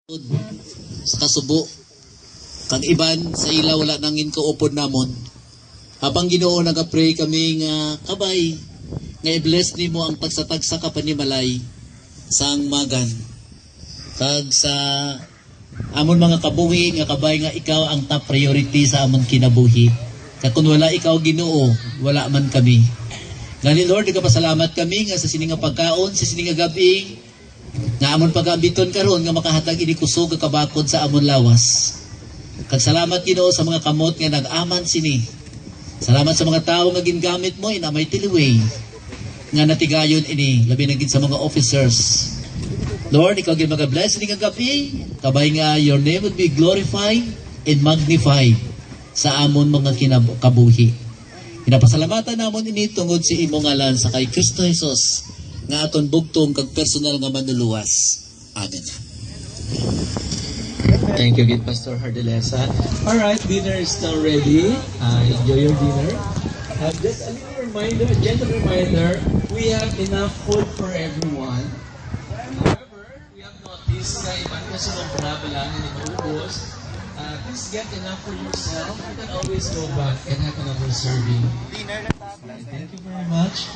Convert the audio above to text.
sa kasubo kag iban sa ila wala nangin ko upod namon habang Ginoo nagapray kami nga kabay nga i-bless nimo ang pagsatag sa kapanimalay sang magan kag sa amon mga kabuhi nga kabay nga ikaw ang top priority sa amon kinabuhi kag kun wala ikaw Ginoo wala man kami ngani Lord nagapasalamat kami nga sa sining nga pagkaon sa sining nga gabi nga amon pag-ambiton karon nga makahatag ini kusog nga kabakod sa amon lawas. Kag salamat Ginoo sa mga kamot nga nag-aman sini. Salamat sa mga tawo nga gingamit mo ina may tiliway nga natigayon ini labi na gid sa mga officers. Lord, ikaw gyud mag-bless ini nga gabi. Kabay nga your name would be glorified and magnified sa amon mga kabuhi. Pinapasalamatan namon ini tungod si imong ngalan sa kay Kristo Jesus nga aton bugtong kag personal nga manluluwas. Amen. Thank you, good Pastor Hardelesa. All right, dinner is now ready. Enjoy your dinner. Just a little reminder, a gentle reminder, we have enough food for everyone. However, we have noticed na iba kasi ng parabola na nag-uubos. Please get enough for yourself. You can always go back and have another serving. Thank you very much.